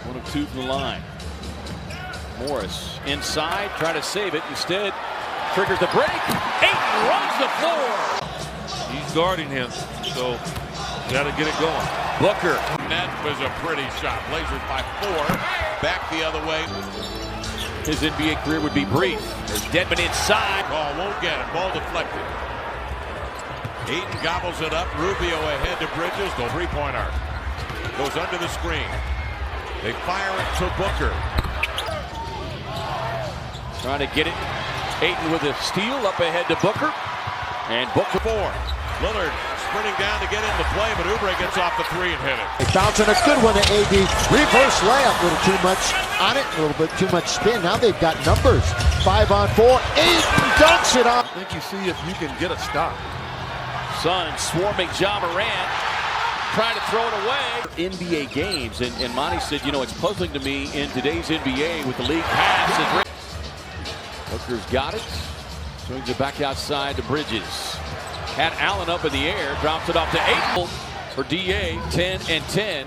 1 of 2 from the line. Morris inside, trying to save it. Instead, triggers the break. Ayton runs the floor. He's guarding him, so got to get it going. Booker. That was a pretty shot. Blazers by 4. Back the other way. His NBA career would be brief. There's Dedmon inside. Ball won't get it. Ball deflected. Ayton gobbles it up. Rubio ahead to Bridges. The three-pointer goes under the screen. They fire it to Booker. Trying to get it. Ayton with a steal up ahead to Booker. And Booker 4. Lillard sprinting down to get into play, but Oubre gets off the 3 and hit it. They bouncing a good one to AD. Reverse layup. A little too much on it. A little bit too much spin. Now they've got numbers. 5 on 4. Ayton dunks it on. I think you see if you can get a stop. Suns swarming Ja Morant. Trying to throw it away. NBA games. And Monty said, you know, it's puzzling to me in today's NBA with the league pass. Booker's got it. Swings it back outside to Bridges. Had Allen up in the air. Drops it off to Ayton for DA. 10 and 10.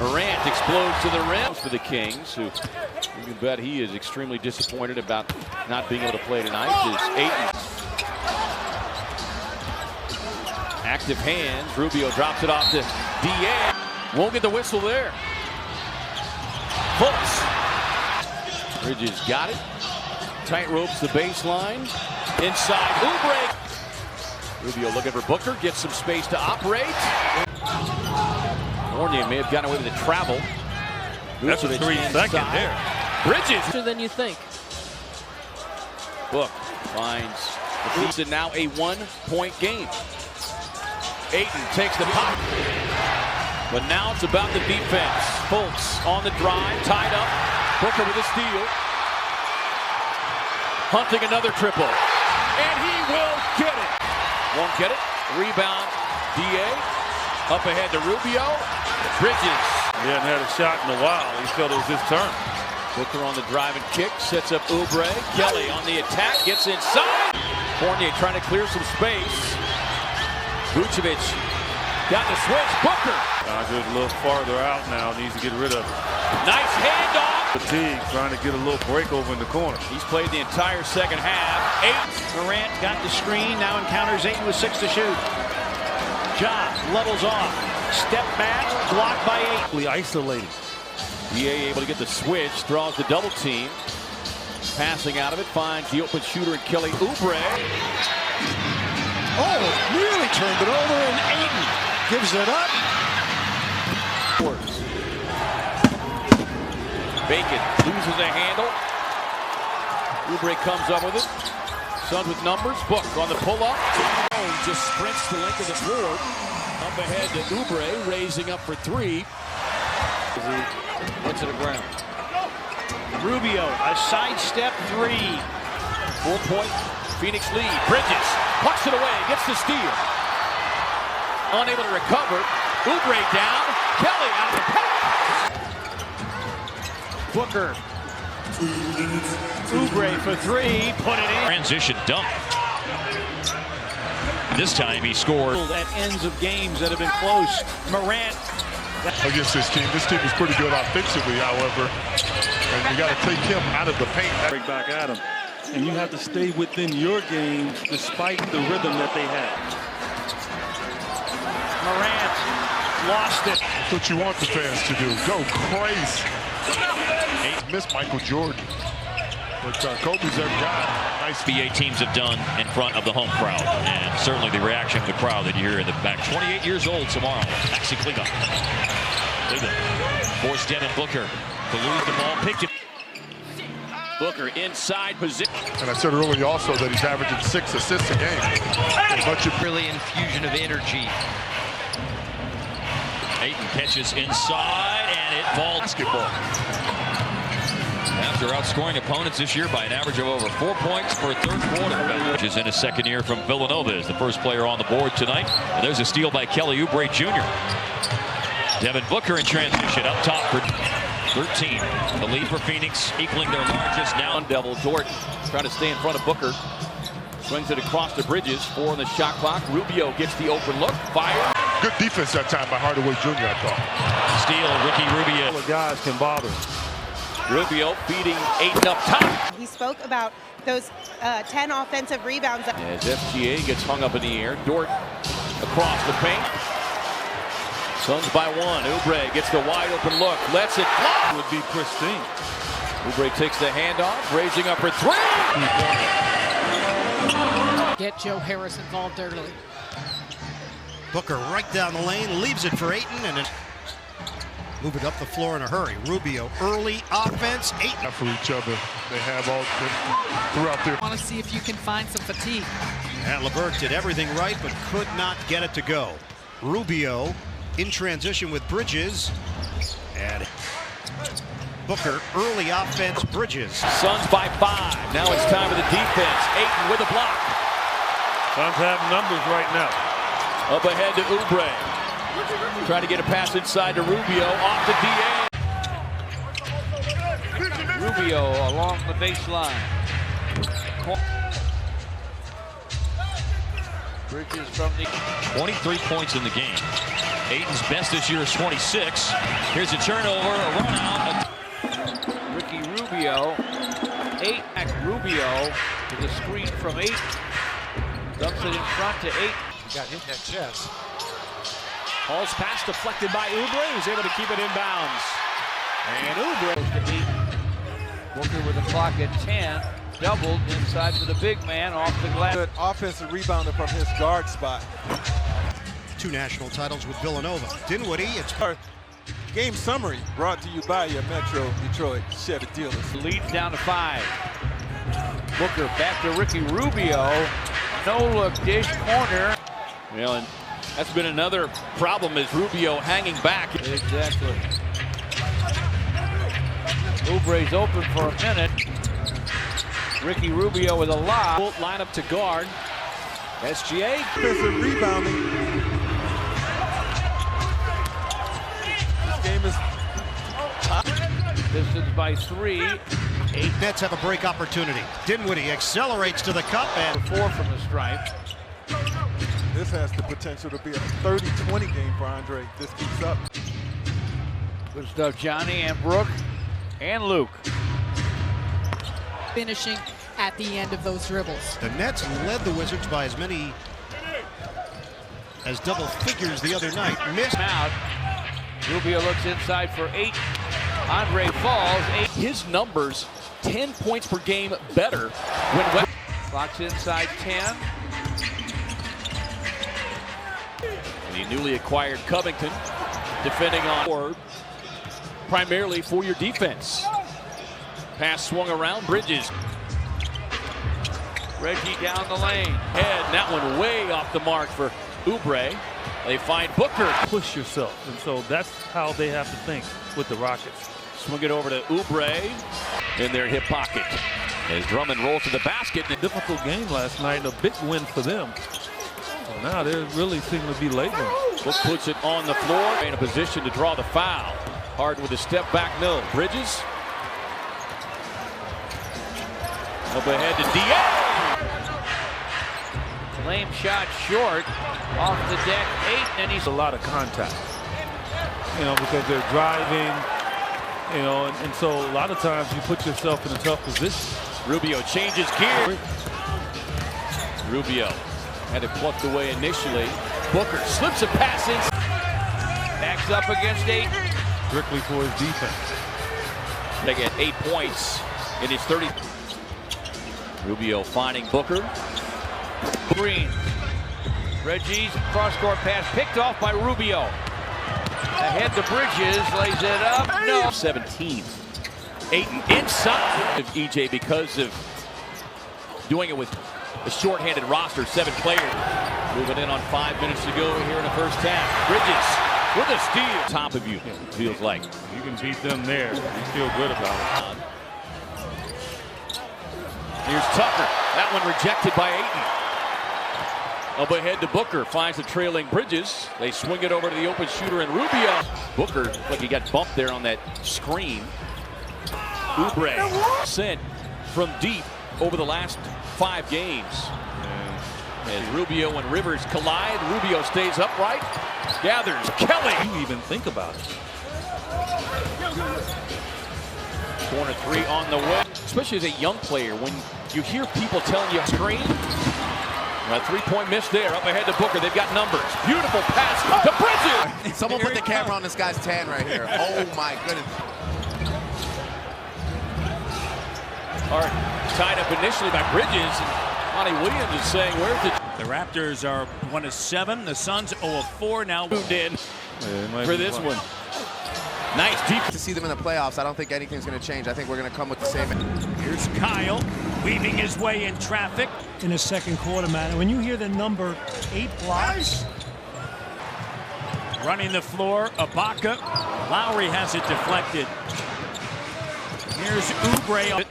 Morant explodes to the rim for the Kings, who you can bet he is extremely disappointed about not being able to play tonight. Is Ayton. Active hands. Rubio drops it off to DA. Won't get the whistle there. Fultz. Bridges got it. Tight ropes the baseline. Inside Oubre. Rubio looking for Booker. Gets some space to operate. Fournier may have gotten away with the travel. That's a 3-second there. Bridges. Than you think. Book finds the piece, and now a 1-point game. Ayton takes the pop. But now it's about the defense. Fultz on the drive, tied up. Booker with a steal. Hunting another triple. And he will get it. Won't get it. Rebound. DA. Up ahead to Rubio. Bridges. He hadn't had a shot in a while. He felt it was his turn. Booker on the drive and kick. Sets up Oubre. Kelly on the attack. Gets inside. Fournier trying to clear some space. Vucevic got the switch. Booker. Goes a little farther out now. Needs to get rid of it. Nice handoff. Fatigue, trying to get a little break over in the corner. He's played the entire second half. Ayton. Morant got the screen. Now encounters Ayton with 6 to shoot. Ja levels off. Step back. Blocked by Ayton. Isolated. DA able to get the switch. Draws the double team. Passing out of it. Finds the open shooter in Kelly Oubre. Oh, really turned it over, and Ayton gives it up. Bacon loses a handle. Oubre comes up with it. Suns with numbers. Book on the pull-up. Just sprints the length of the floor. Up ahead to Oubre, raising up for 3. Went to the ground. Rubio, a sidestep 3. 4-point Phoenix lead. Bridges pucks it away, gets the steal. Unable to recover. Oubre down. Kelly out of the pack. Booker. Oubre for 3. Put it in. Transition dunk. This time he scored. At ends of games that have been close. Morant. Against this team is pretty good offensively, however. And you got to take him out of the paint. Break back at him. And you have to stay within your game despite the rhythm that they have. Morant lost it. That's what you want the fans to do. Go crazy. Miss Michael Jordan. But Kobe's their guy. Nice. NBA teams have done in front of the home crowd. And certainly the reaction of the crowd that you hear in the back. 28 years old tomorrow. Maxi Cleveland. Forced Devin Booker to lose the ball. Picked it. Booker inside position. And I said earlier also that he's averaging 6 assists a game. Really infusion of energy. Ayton catches inside and it falls. Basketball. After outscoring opponents this year by an average of over 4 points per third quarter. Which is in his second year from Villanova, is the first player on the board tonight. And there's a steal by Kelly Oubre Jr. Devin Booker in transition up top for 13. The lead for Phoenix, equaling their largest now. Devil Dort trying to stay in front of Booker. Swings it across the Bridges. 4 on the shot clock. Rubio gets the open look. Fire. Good defense that time by Hardaway Jr., I thought. Steal, Ricky Rubio. The guys can bother. Rubio feeding Ayton up top. He spoke about those 10 offensive rebounds. As SGA gets hung up in the air, Dort across the paint. Suns by one. Oubre gets the wide open look, lets it fly. Would be pristine. Oubre takes the handoff, raising up for three. Get Joe Harris involved early. Booker right down the lane, leaves it for Ayton, and then move it up the floor in a hurry. Rubio, early offense, Ayton. For each other, they have all throughout their. I want to see if you can find some fatigue. And LeVert did everything right, but could not get it to go. Rubio in transition with Bridges, and Booker, early offense, Bridges. Suns by 5. Now it's time for the defense. Ayton with a block. Suns have numbers right now. Up ahead to Oubre. Trying to get a pass inside to Rubio. Off to DA. Rubio along the baseline. Bridges from the 23 points in the game. Ayton's best this year is 26. Here's a turnover, a run out. Ricky Rubio. Rubio to the screen from Ayton. Dumps it in front to Ayton. Got hit in that chest. Paul's pass deflected by Oubre, who's able to keep it inbounds. And Oubre To Ayton. Booker with the clock at 10. Doubled inside for the big man off the glass. Good offensive rebounder from his guard spot. 2 national titles with Villanova. Dinwiddie, it's Our game summary brought to you by your Metro Detroit Chevy dealers. Leads down to 5. Booker back to Ricky Rubio. No look dish corner. Well, and that's been another problem is Rubio hanging back. Exactly. Oubre's open for a minute. Ricky Rubio with a lob. line up to guard. SGA. Offensive rebounding. This game is Pistons by 3. 8 Nets have a break opportunity. Dinwiddie accelerates to the cup and 4 from the stripe. This has the potential to be a 30-20 game for Andre if this keeps up. Good stuff, Johnny and Brooke and Luke. Finishing at the end of those dribbles. the Nets led the Wizards by as many as double figures the other night. Missed Out. Rubio looks inside for 8. Andre falls. 8. His numbers, 10 points per game better when Clock's inside 10. the newly acquired Covington defending on board primarily for your defense. Pass swung around, Bridges. Reggie down the lane. Head, that one way off the mark for Oubre. They find Booker. Push yourself, and so that's how they have to think with the Rockets. Swing it over to Oubre in their hip pocket. As Drummond rolls to the basket. Difficult game last night, and a big win for them. So now they really seem to be laboring. Book puts it on the floor in a position to draw the foul. Harden with a step back, no. Bridges. Up ahead to DA. Lame shot short. Off the deck, 8, and he's A lot of contact, you know, because they're driving, you know, and so a lot of times you put yourself in a tough position. Rubio changes gear. Rubio had it plucked away initially. Booker slips a pass in. backs up against 8. Strictly for his defense. They get 8 points in his 30. Rubio finding Booker. Green. Reggie's cross-court pass picked off by Rubio. Ahead to Bridges, lays it up. No. 17th. Ayton inside of EJ because of doing it with a short-handed roster, 7 players. Moving in on 5 minutes to go here in the first half. Bridges with a steal. Top of you, it feels like. You can beat them there. You feel good about it. Here's Tucker. That one rejected by Ayton. Up ahead to Booker, finds the trailing Bridges. They swing it over to the open shooter and Rubio. Booker, like he got bumped there on that screen. Oubre sent from deep over the last 5 games. As Rubio and Rivers collide, Rubio stays upright. Gathers. Kelly. You even think about it. Corner three on the way. Especially as a young player, when you hear people telling you screen. A three-point miss there. Up ahead to Booker. They've got numbers. Beautiful pass to Bridges. Someone put the camera on this guy's tan right here. Oh my goodness. All right, tied up initially by Bridges. And Monty Williams is saying, where's the Raptors are 1 of 7. The Suns 0 of 4 now. Moved in for this one. Nice deep. To see them in the playoffs, I don't think anything's going to change. I think we're going to come with the same. Here's Kyle weaving his way in traffic. In the second quarter, man. When you hear the number 8 blocks. Running the floor, Ibaka. Lowry has it deflected. Here's Oubre.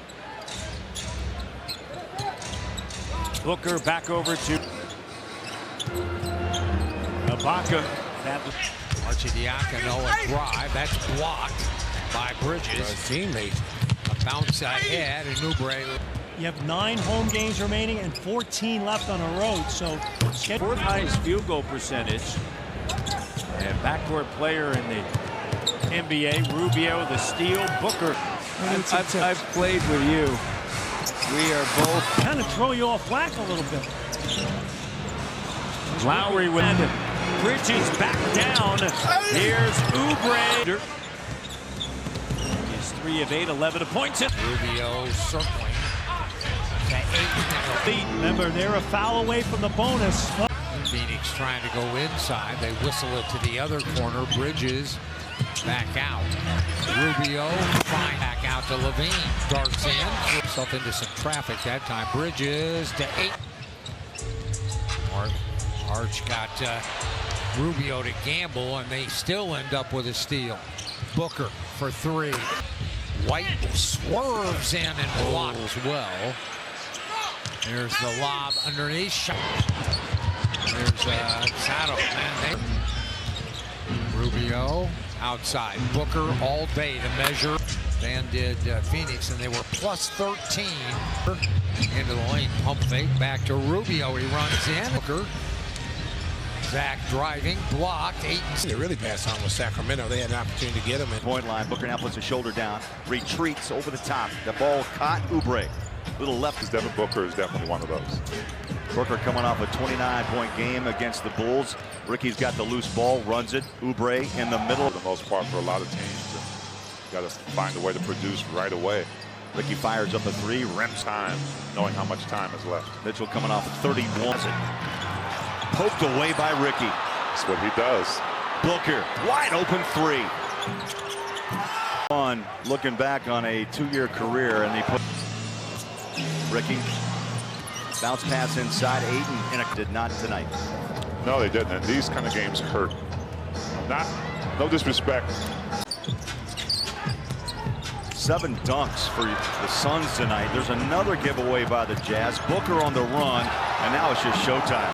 Booker back over to Ibaka. Arcidiacono a drive. That's blocked by Bridges. His teammate. A bounce ahead, and Oubre. You have 9 home games remaining and 14 left on the road. So, fourth highest field goal percentage. And backcourt player in the NBA, Rubio, the steal, Booker. I've played with you. We are both kind of throw you off whack a little bit. Lowry with Bridges back down. Here's Oubre. He's 3 of 8, 11 points. Rubio circling. Remember, they're a foul away from the bonus. Phoenix trying to go inside. They whistle it to the other corner. Bridges back out. Rubio fine back out to Levine. Darts in. Himself into some traffic that time. Bridges to 8. Arch got Rubio to gamble, and they still end up with a steal. Booker for 3. White swerves in and blocks well. There's the lob underneath. Shot. There's Sato. Man, Rubio outside. Booker all day to measure. Than did Phoenix, and they were plus 13. Into the lane. Pump fake. Back to Rubio. He runs in. Booker. Zach driving. Blocked. Ayton. They really passed on with Sacramento. They had an opportunity to get him. Point line. Booker now puts his shoulder down. Retreats over the top. The ball caught. Oubre. Little left. Devin Booker is definitely one of those. Booker coming off a 29-point game against the Bulls. Ricky's got the loose ball, runs it. Oubre in the middle. For the most part, for a lot of teams, got to find a way to produce right away. Ricky fires up a 3, rims time, knowing how much time is left. Mitchell coming off a 31. Poked away by Ricky. That's what he does. Booker, wide open 3. On looking back on a 2-year career, and they put Ricky. Bounce pass inside. Ayton and it did not tonight. No, they didn't. And these kind of games hurt. No disrespect. 7 dunks for the Suns tonight. There's another giveaway by the Jazz. Booker on the run, and now it's just Showtime.